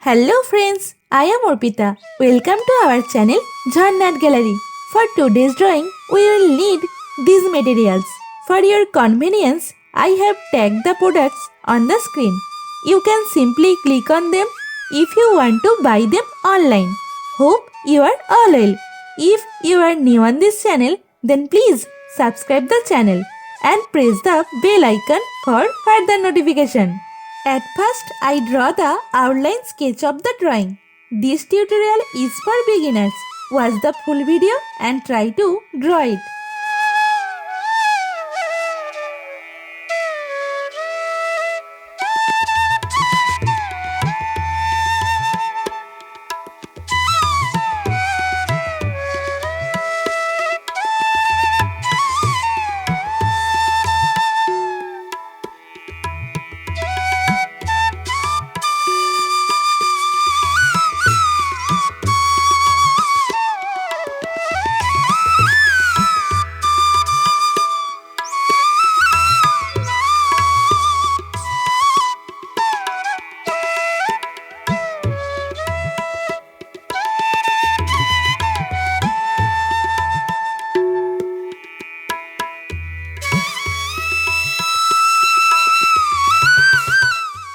Hello friends, I am Arpita. Welcome to our channel Jharna Gallery. For today's drawing, we will need these materials. For your convenience, I have tagged the products on the screen. You can simply click on them if you want to buy them online. Hope you are all well. If you are new on this channel, then please subscribe the channel and press the bell icon for further notification. At first, I draw the outline sketch of the drawing. This tutorial is for beginners. Watch the full video and try to draw it.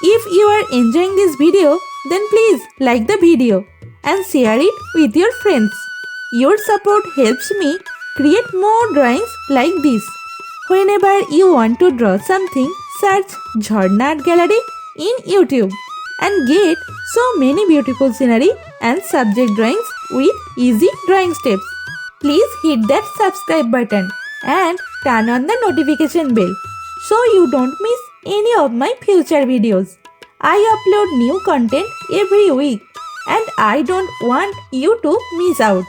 If you are enjoying this video, then please like the video and share it with your friends. Your support helps me create more drawings like this. Whenever you want to draw something, search Jharna Gallery in YouTube and get so many beautiful scenery and subject drawings with easy drawing steps. Please hit that subscribe button and turn on the notification bell so you don't miss any of my future videos. I upload new content every week and I don't want you to miss out.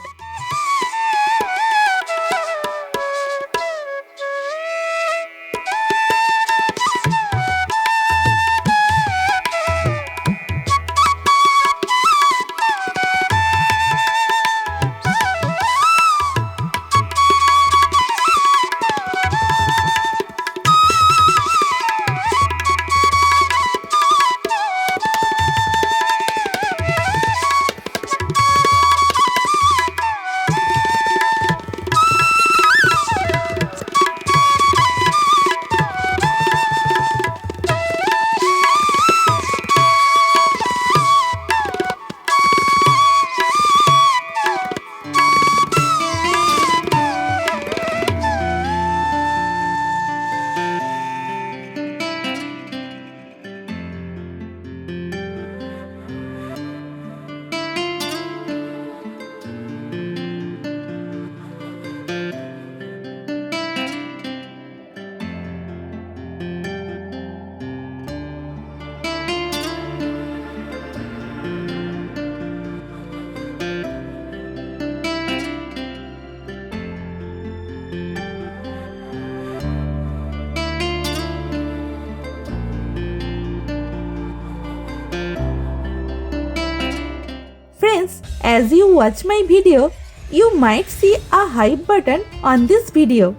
Friends, as you watch my video, you might see a hype button on this video.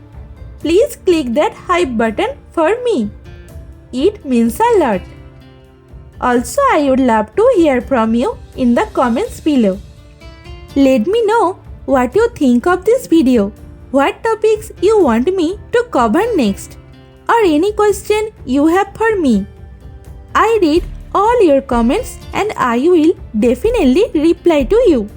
Please click that hype button for me. It means a lot. Also, I would love to hear from you in the comments below. Let me know what you think of this video, what topics you want me to cover next, or any question you have for me. I read all your comments and I will definitely reply to you.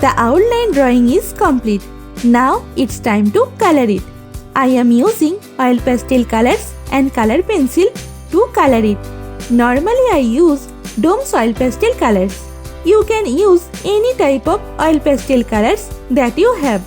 The outline drawing is complete. Now it's time to color it. I am using oil pastel colors and color pencil to color it. Normally I use Dome's oil pastel colors. You can use any type of oil pastel colors that you have.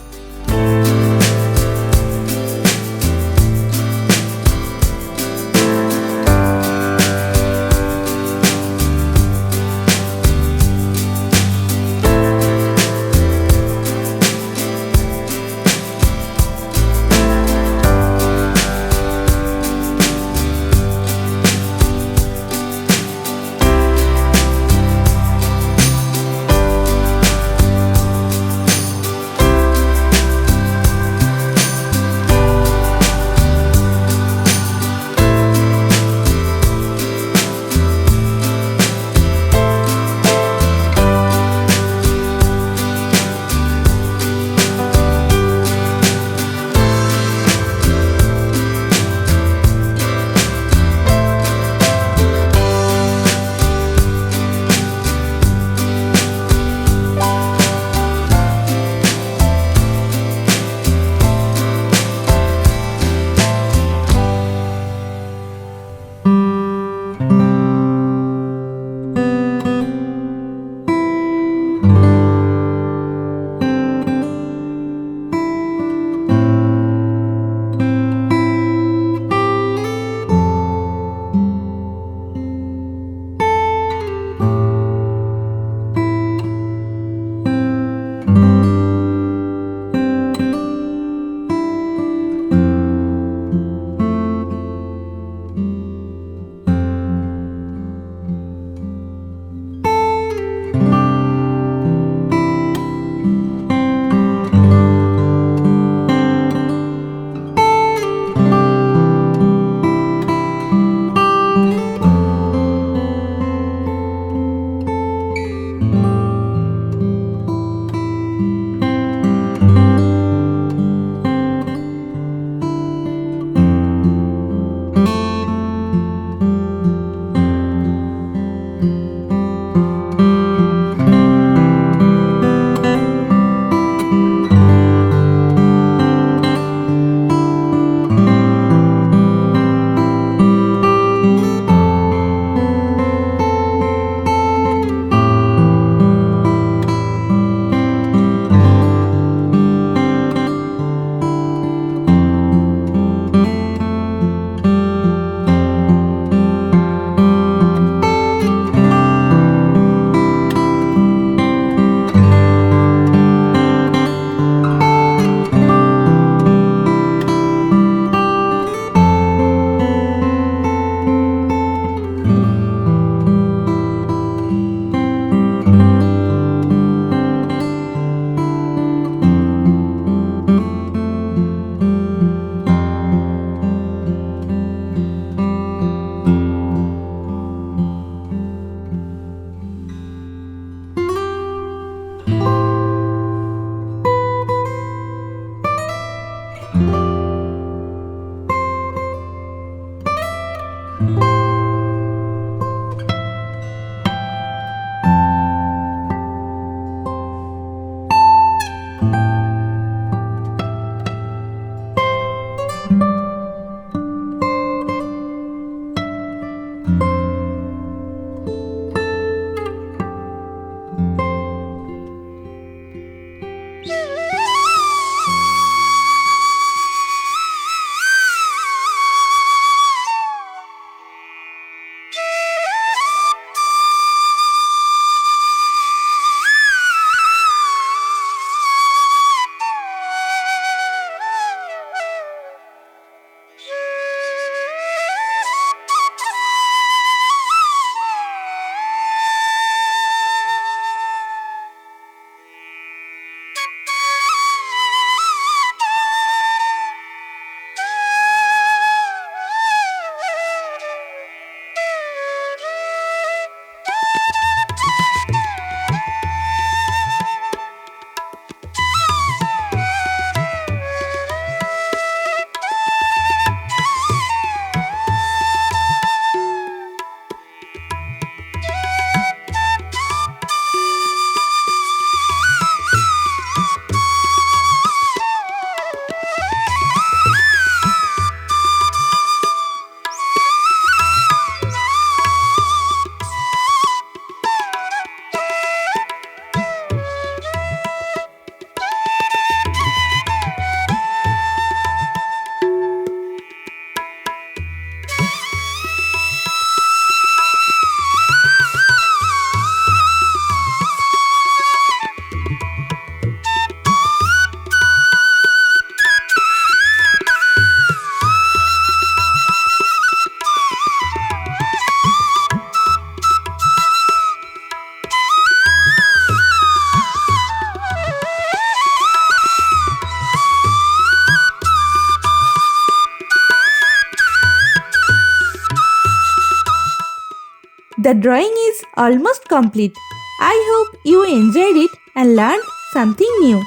The drawing is almost complete. I hope you enjoyed it and learned something new.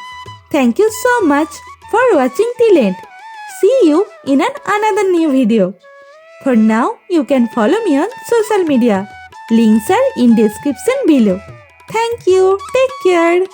Thank you so much for watching till end. See you in another new video. For now, you can follow me on social media. Links are in description below. Thank you. Take care.